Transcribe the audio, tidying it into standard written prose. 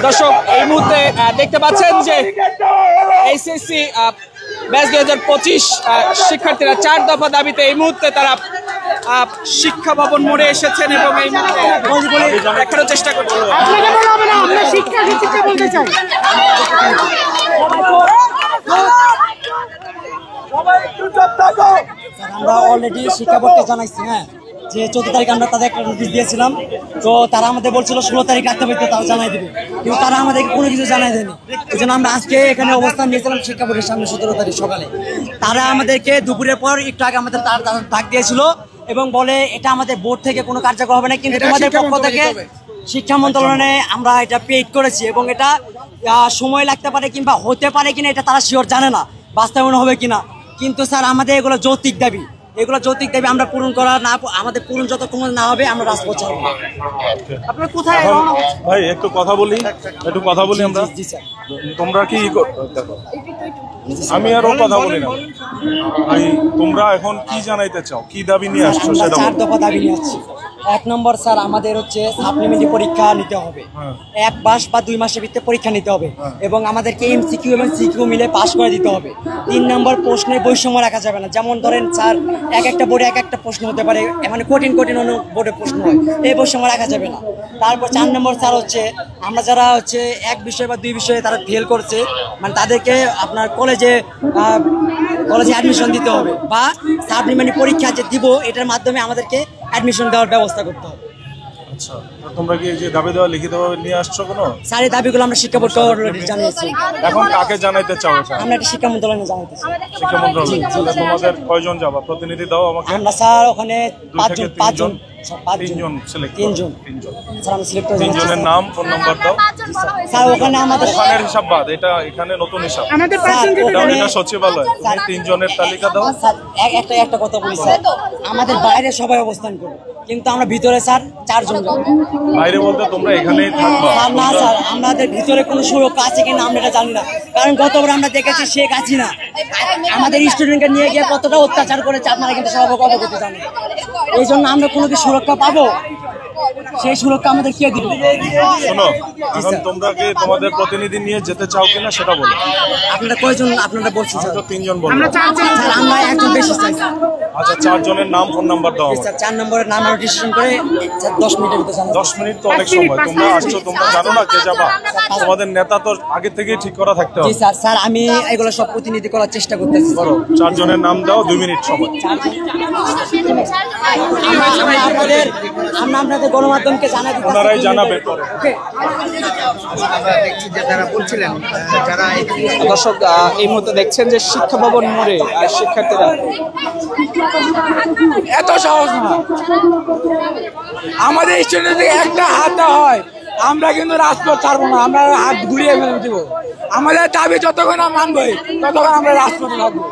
দর্শক এই মুহূর্তে দেখতে পাচ্ছেন যে এইচএসসি ব্যাচ 2025 শিক্ষার্থীরা 4 দফা দাবিতে এই মুহূর্তে তারা শিক্ষা ভবন মোড়ে এসেছেন এবং এই মুহূর্তে দেখানোর চেষ্টা করছেন। আমরা অলরেডি শিক্ষা বোর্ডকে জানাইছি, হ্যাঁ, যে 14 তারিখ আমরা তাদের একটা নোটিশ দিয়েছিলাম। তো তারা আমাদের বলছিল 16 তারিখ রাখতে পারতে তারা জানাই দেবে, কিন্তু তারা আমাদেরকে কোনো কিছু জানাই দেয়নি। এই জন্য আমরা আজকে এখানে অবস্থান নিয়েছিলাম শিক্ষা বোর্ডের সামনে 17 তারিখ সকালে। তারা আমাদেরকে দুপুরের পর একটু আগে আমাদের তারা ডাক দিয়েছিল এবং বলে এটা আমাদের বোর্ড থেকে কোনো কার্যকর হবে না, কিন্তু তোমাদের পক্ষ থেকে শিক্ষা মন্ত্রণালয়ে আমরা এটা পেইড করেছি এবং এটা সময় লাগতে পারে কিংবা হতে পারে কিনা এটা তারা শিওর জানে না বাস্তবায়ন হবে কিনা। কিন্তু স্যার আমাদের এগুলো যৌক্তিক দাবি, আমরা পূরণ করা না, আমাদের পূরণ যতক্ষণ না হবে আমরা রাজপথ ছাড়ব না। আপনারা কোথায় ভাই একটু কথা বলি আমরা। তোমরা কি আমি আরো কথা বলি না ভাই, তোমরা এখন কি জানাইতে চাও, কি দাবি নিয়ে আসছো? সেটা 4 দফা দাবি নিয়ে আসছি। 1 নম্বর স্যার আমাদের হচ্ছে সাপ্লিমেন্টারি পরীক্ষা নিতে হবে, 1 মাস বা 2 মাসের ভিতরে পরীক্ষা নিতে হবে এবং আমাদেরকে এমসিকিউ এবং সিকিউ মিলে পাস করে দিতে হবে। 3 নম্বর প্রশ্নের বৈষম্য রাখা যাবে না, যেমন ধরেন স্যার এক একটা বোর্ডে এক একটা প্রশ্ন হতে পারে, মানে কঠিন অন্য বোর্ডে প্রশ্ন হয়, এই বৈষম্য রাখা যাবে না। তারপর 4 নম্বর স্যার হচ্ছে আমরা যারা হচ্ছে 1 বিষয় বা 2 বিষয়ে তারা ফেল করছে, মানে তাদেরকে আপনার কলেজে অ্যাডমিশন দিতে হবে বা সাপ্লিমেন্টারি পরীক্ষা যে দিব এটার মাধ্যমে আমাদেরকে অ্যাডমিশন দেওয়ার ব্যবস্থা করতে হবে। আচ্ছা, তোমরা কি যে দাবি দেওয়া লিখিতভাবে নিয়ে আসছো কোনো? স্যার এই দাবিগুলো আমরা শিক্ষা বোর্ডকে অলরেডি জানিয়েছি। এখন কাকে জানাইতে চাও? আমরা একটা শিক্ষা মন্ত্রণালয়ে জানাইতেছি। শিক্ষা মন্ত্রণালয় তোমাদের কয়জন যাবা? প্রতিনিধি দাও আমাকে। আমরা স্যার ওখানে 5 জন তিনজনের নাম ফোন নাম্বার দাও স্যার। ওখানে আমাদের ওখানের হিসাব বাদ, এটা এখানে নতুন হিসাব, এটা সচিবালয়। 3 জনের তালিকা দাও। স্যার একটা কথা বলি স্যার, আমাদের বাইরে সবাই অবস্থান করবে কিন্তু আমরা ভিতরে স্যার 4 জন যাব। বাইরে বলতে তোমরা এখানেই থাকবা? স্যার না স্যার, আমাদের ভিতরে কোনো সুরক্ষা আছে কিনা আমরা এটা জানি না, কারণ গতবার আমরা দেখেছি শেখ হাসিনা আমাদের স্টুডেন্টকে নিয়ে গিয়ে কতটা অত্যাচার করেছে আপনারা কিন্তু সবাই অবগত জানেন। এই জন্য আমরা কোনো কি সুরক্ষা পাবো? সেই সুরক্ষা আমাদের কে দিবে? শোনো, এখন তোমরা কি তোমাদের প্রতিনিধি নিয়ে যেতে চাও কিনা সেটা বলো। আপনারা কয়জন? আপনারা বলছেন স্যার 3 জন বলো। স্যার আমরা একজন বেশি চাই। আচ্ছা, 4 জনের নাম ফোন নাম্বার দাও। স্যার 4 নম্বরের নাম আমরা ডিসিশন করে 10 মিনিটের ভিতরে জানাবো। 10 মিনিট তো অনেক সময়, তোমরা আসছো, তোমরা জানো না কে যাবা? তোমাদের নেতা তো আগে থেকেই ঠিক করা থাকতে হবে। জি স্যার, স্যার আমি এগুলো সব প্রতিনিধি করার চেষ্টা করতেছি। করো, 4 জনের নাম দাও, 2 মিনিট সময়। আমরা আপনাদের গণমাধ্যমকে জানাই দিচ্ছি, ওনারাই জানাবে। দর্শক এই মুহূর্তে দেখছেন যে শিক্ষা ভবন মোড়ে শিক্ষার্থীরা এত সহজ না, আমাদের স্টুডেন্ট থেকে একটা হাতে হয় আমরা কিন্তু রাজপথ ছাড়বো না, আমরা হাত ঘুরিয়ে ফেলে দিব। আমাদের দাবি যতক্ষণ মানবই ততক্ষণ আমরা রাজপথে থাকবো।